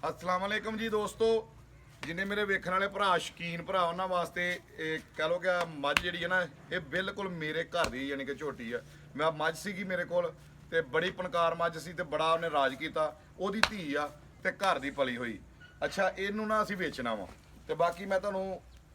अस्सलाम वालेकुम जी दोस्तों, जिन्हें मेरे वेखण वाले भरा शकीन भरा उन्होंने वास्ते कह लो कि मझ जी है ना, ये बिल्कुल मेरे घर की यानी कि झोटी है। मैं मझ सी मेरे को बड़ी पनकार मझ सी, बड़ा उन्हें राज किया। ओदी धी आ ते घर की पली हुई। अच्छा इनू ना असीं वेचना वा, ते बाकी मैं तुहानूं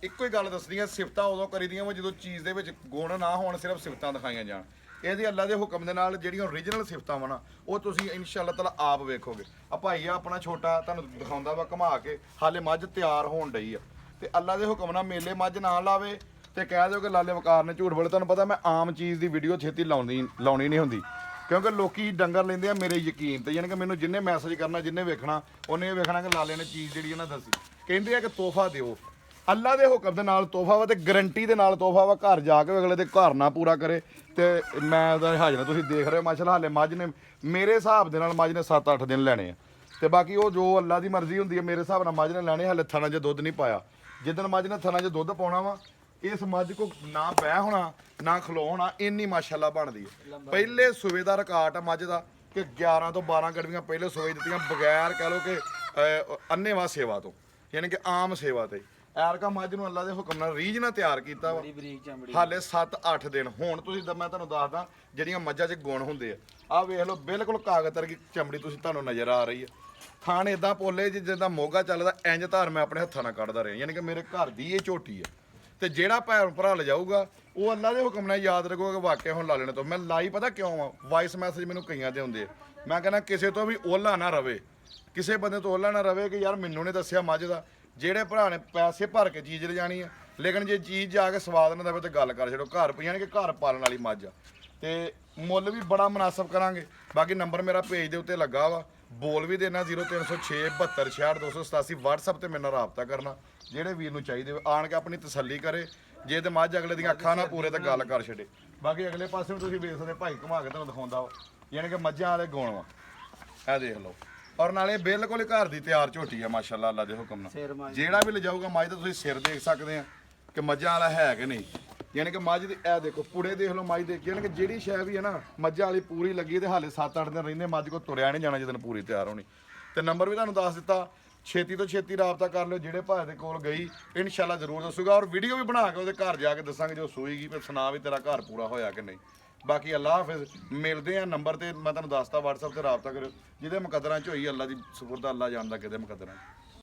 ਇੱਕੋ ਹੀ ਗੱਲ ਦੱਸਣੀ ਹੈ, ਸਿਫਤਾਂ ਉਦੋਂ ਕਰੀਦੀਆਂ ਵਾ ਜਦੋਂ ਚੀਜ਼ ਦੇ ਵਿੱਚ ਗੁਣ ਨਾ ਹੋਣ, ਸਿਰਫ ਸਿਫਤਾਂ ਦਿਖਾਈਆਂ ਜਾਣ। ਇਹਦੇ ਅੱਲਾ ਦੇ ਹੁਕਮ ਦੇ ਨਾਲ ਜਿਹੜੀਆਂ ਓਰੀਜਨਲ ਸਿਫਤਾਂ ਵਾ ਨਾ, ਉਹ ਤੁਸੀਂ ਇਨਸ਼ਾਅੱਲਾ ਤਾਲਾ ਆਪ ਵੇਖੋਗੇ। ਆ ਭਾਈ ਆ ਆਪਣਾ ਛੋਟਾ ਤੁਹਾਨੂੰ ਦਿਖਾਉਂਦਾ ਵਾ ਘੁਮਾ ਕੇ, ਹਾਲੇ ਮੱਝ ਤਿਆਰ ਹੋਣ ਡਈ ਆ, ਤੇ ਅੱਲਾ ਦੇ ਹੁਕਮ ਨਾਲ ਮੇਲੇ ਮੱਝ ਨਾ ਲਾਵੇ ਤੇ ਕਹਿ ਦਿਓ ਕਿ ਲਾਲੇ ਵਕਾਰ ਨੇ ਝੂਠ ਬੋਲੇ। ਤੁਹਾਨੂੰ ਪਤਾ ਮੈਂ ਆਮ ਚੀਜ਼ ਦੀ ਵੀਡੀਓ ਛੇਤੀ ਲਾਉਣੀ ਨਹੀਂ ਹੁੰਦੀ, ਕਿਉਂਕਿ ਲੋਕੀ ਡੰਗਰ ਲੈਂਦੇ ਆ ਮੇਰੇ ਯਕੀਨ ਤੇ, ਯਾਨੀ ਕਿ ਮੈਨੂੰ ਜਿੰਨੇ ਮੈਸੇਜ ਕਰਨਾ, ਜਿੰਨੇ ਵੇਖਣਾ, ਉਹਨੇ ਇਹ ਵੇਖਣਾ ਕਿ ਲਾਲੇ ਨੇ ਚੀਜ਼ ਜਿਹੜੀ ਨਾ ਦੱਸੀ। ਕਹਿੰਦੇ ਆ ਕਿ ਤੋਹਫਾ ਦਿਓ, ਅੱਲਾ ਦੇ ਹੁਕਮ ਦੇ ਨਾਲ ਤੋਹਫਾ ਵਾ, ਤੇ ਗਰੰਟੀ ਦੇ ਨਾਲ ਤੋਹਫਾ ਵਾ। ਘਰ ਜਾ ਕੇ ਅਗਲੇ ਦੇ ਘਰ ਨਾ ਪੂਰਾ ਕਰੇ ਤੇ ਮੈਂ ਉਹਦਾ ਹਾਜ਼ਰ। ਤੁਸੀਂ ਦੇਖ ਰਹੇ ਹੋ ਮਾਸ਼ਾਅੱਲਾ, ਹਾਲੇ ਮੱਝ ਨੇ ਮੇਰੇ ਹਿਸਾਬ ਦੇ ਨਾਲ ਮੱਝ ਨੇ 7-8 ਦਿਨ ਲੈਣੇ ਆ, ਤੇ ਬਾਕੀ ਉਹ ਜੋ ਅੱਲਾ ਦੀ ਮਰਜ਼ੀ ਹੁੰਦੀ ਹੈ। ਮੇਰੇ ਹਿਸਾਬ ਨਾਲ ਮੱਝ ਨੇ ਲੈਣੇ, ਹਾਲੇ ਥਣਾ 'ਚ ਦੁੱਧ ਨਹੀਂ ਪਾਇਆ। ਜਿੱਦਣ ਮੱਝ ਨੇ ਥਣਾ 'ਚ ਦੁੱਧ ਪਾਉਣਾ ਵਾ, ਇਸ ਮੱਝ ਕੋ ਨਾ ਬਹਿ ਹੋਣਾ ਨਾ ਖਲੋ ਹੋਣਾ, ਇੰਨੀ ਮਾਸ਼ਾਅੱਲਾ ਬਣਦੀ ਹੈ। ਪਹਿਲੇ ਸੂਏ ਦਾ ਰਿਕਾਰਡ ਆ ਮੱਝ ਦਾ ਕਿ 11 ਤੋਂ 12 ਗੜਵੀਆਂ ਪਹਿਲੇ ਸੂਏ ਦਿੱਤੀਆਂ, ਬਗੈਰ ਕਹਿ ਲਓ ਕਿ ਅੰਨੇਵਾਹ ਸੇਵਾ ਤੋਂ, ਯਾਨੀ ਕਿ ਆਮ ਸੇਵਾ ਤੇ। ਐਰਕਾ ਮੱਝ ਨੂੰ ਅੱਲਾ ਦੇ ਹੁਕਮ ਨਾਲ ਰੀਝ ਨਾਲ ਤਿਆਰ ਕੀਤਾ ਵਾ, ਹਾਲੇ 7-8 ਦਿਨ। ਹੁਣ ਤੁਸੀਂ ਮੈਂ ਤੁਹਾਨੂੰ ਦੱਸਦਾ ਜਿਹੜੀਆਂ ਮੱਝਾਂ 'ਚ ਗੁਣ ਹੁੰਦੇ ਆ, ਆਹ ਵੇਖ ਲਓ ਬਿਲਕੁਲ ਕਾਗਜ਼ ਵਰਗੀ ਚਮੜੀ ਤੁਸੀਂ ਤੁਹਾਨੂੰ ਨਜ਼ਰ ਆ ਰਹੀ ਹੈ। ਥਾਣ ਇਦਾਂ ਪੋਲੇ ਜਿੱਦਾਂ ਮੋਗਾ ਚੱਲਦਾ, ਇੰਜ ਧਾਰ ਮੈਂ ਆਪਣੇ ਹੱਥਾਂ ਨਾਲ ਕੱਢਦਾ ਰਿਹਾ, ਯਾਨੀ ਕਿ ਮੇਰੇ ਘਰ ਦੀ ਇਹ ਝੋਟੀ ਹੈ। ਤੇ ਜਿਹੜਾ ਭੈਣ ਭਰਾ ਲਿਜਾਊਗਾ ਉਹ ਅੱਲਾ ਦੇ ਹੁਕਮ ਨਾਲ ਯਾਦ ਰੱਖੂਗਾ ਕਿ ਵਾਕਿਆ ਹੁਣ ਲਾ ਲੈਣੇ ਤੋਂ। ਮੈਂ ਲਾਈ ਪਤਾ ਕਿਉਂ ਆ, ਵਾਇਸ ਮੈਸੇਜ ਮੈਨੂੰ ਕਈਆਂ ਦੇ ਹੁੰਦੇ ਆ, ਮੈਂ ਕਹਿੰਦਾ ਕਿਸੇ ਤੋਂ ਵੀ ਓਲਾ ਨਾ ਰਵੇ, ਕਿਸੇ ਬੰਦੇ ਤੋਂ ਓਲਾ ਨਾ ਰਵੇ ਕਿ ਯਾਰ ਮੈਨੂੰ ਨੇ ਦੱਸਿਆ ਮੱਝ ਦਾ। ਜਿਹੜੇ ਭਰਾ ਨੇ ਪੈਸੇ ਭਰ ਕੇ ਚੀਜ਼ ਲਿਜਾਣੀ ਆ, ਲੇਕਿਨ ਜੇ ਚੀਜ਼ ਜਾ ਕੇ ਸਵਾਦ ਨਾ ਦੇਵੇ ਤੇ ਗੱਲ ਕਰ ਛੱਡੋ। ਘਰ ਪਈਆਂ ਨੇ ਕਿ ਘਰ ਪਾਲਣ ਵਾਲੀ ਮੱਝ ਆ, ਤੇ ਮੁੱਲ ਵੀ ਬੜਾ ਮੁਨਾਸਬ ਕਰਾਂਗੇ। ਬਾਕੀ ਨੰਬਰ ਮੇਰਾ ਪੇਜ ਦੇ ਉੱਤੇ ਲੱਗਾ ਵਾ, ਬੋਲ ਵੀ ਦੇਣਾ 0306 72 66 287। WhatsApp ਤੇ ਮੇਰੇ ਨਾਲ ਰਾਬਤਾ ਕਰਨਾ ਜਿਹੜੇ ਵੀਰ ਨੂੰ ਚਾਹੀਦੇ, ਆਣ ਕੇ ਆਪਣੀ ਤਸੱਲੀ ਕਰੇ। ਜੇ ਤੇ ਮੱਝ ਅਗਲੇ ਦੀਆਂ ਅੱਖਾਂ ਨਾ ਪੂਰੇ ਤੇ ਗੱਲ ਕਰ ਛੱਡੇ। ਬਾਕੀ ਅਗਲੇ ਪਾਸੇ ਨੂੰ ਤੁਸੀਂ ਵੇਖ ਸਕਦੇ, ਭਾਈ ਘੁਮਾ ਕੇ ਤੁਹਾਨੂੰ ਦਿਖਾਉਂਦਾ ਵਾ, ਯਾਨੀ ਕਿ ਮੱਝਾਂ ਵਾਲੇ ਗੁਣ ਵਾ। ਇਹ ਦੇਖ ਲਓ, ਔਰ ਨਾਲੇ ਬਿਲਕੁਲ ਘਰ ਦੀ ਤਿਆਰ ਝੋਟੀ ਆ ਮਾਸ਼ਾਅੱਲਾ ਅੱਲਾ ਦੇ ਹੁਕਮ ਨਾਲ। ਜਿਹੜਾ ਵੀ ਲਿਜਾਊਗਾ ਮੱਝ ਦਾ ਤੁਸੀਂ ਸਿਰ ਦੇਖ ਸਕਦੇ ਆ ਕਿ ਮੱਝਾਂ ਵਾਲਾ ਹੈ ਕਿ ਨਹੀਂ। ਯਾਨੀ ਕਿ ਮੱਝ ਦੀ ਇਹ ਦੇਖੋ ਪੁੜੇ ਦੇਖ ਲਓ, ਮੱਝ ਦੇਖੀ, ਯਾਨੀ ਕਿ ਜਿਹੜੀ ਸ਼ੈ ਵੀ ਹੈ ਨਾ ਮੱਝਾਂ ਵਾਲੀ ਪੂਰੀ ਲੱਗੀ, ਤੇ ਹਾਲੇ 7-8 ਦਿਨ ਰਹਿੰਦੇ ਮੱਝ ਕੋ ਤੁਰਿਆ ਨਹੀਂ ਜਾਣਾ ਜਦੋਂ ਪੂਰੀ ਤਿਆਰ ਹੋਣੀ। ਤੇ ਨੰਬਰ ਵੀ ਤੁਹਾਨੂੰ ਦੱਸ ਦਿੱਤਾ, ਛੇਤੀ ਤੋਂ ਛੇਤੀ ਰਾਬਤਾ ਕਰ ਲਿਓ। ਜਿਹੜੇ ਭਾਈ ਦੇ ਕੋਲ ਗਈ ਇਨਸ਼ਾਅੱਲਾ ਜ਼ਰੂਰ ਦੱਸੂਗਾ, ਔਰ ਵੀਡੀਓ ਵੀ ਬਣਾ ਕੇ ਉਹਦੇ ਘਰ ਜਾ ਕੇ ਦੱਸਾਂਗੇ ਜੋ ਸੂਈਗੀ, ਫਿਰ ਸੁਣਾ ਵੀ ਤੇਰਾ ਘਰ ਪੂਰਾ ਹੋਇਆ ਕਿ ਨਹੀਂ। ਬਾਕੀ ਅੱਲਾ ਹਾਫਿਜ਼, ਮਿਲਦੇ ਆ ਨੰਬਰ ਤੇ ਮੈਂ ਤੁਹਾਨੂੰ ਦੱਸਤਾ, WhatsApp ਤੇ ਰਾਬਤਾ ਕਰਿਓ। ਜਿਹਦੇ ਮੁਕੱਦਰਾਂ 'ਚ ਹੋਈ ਅੱਲਾ ਦੀ ਸੁਪਰਦ, ਅੱਲਾ ਜਾਣਦਾ ਕਿਹਦੇ ਮੁਕੱਦਰਾਂ 'ਚ।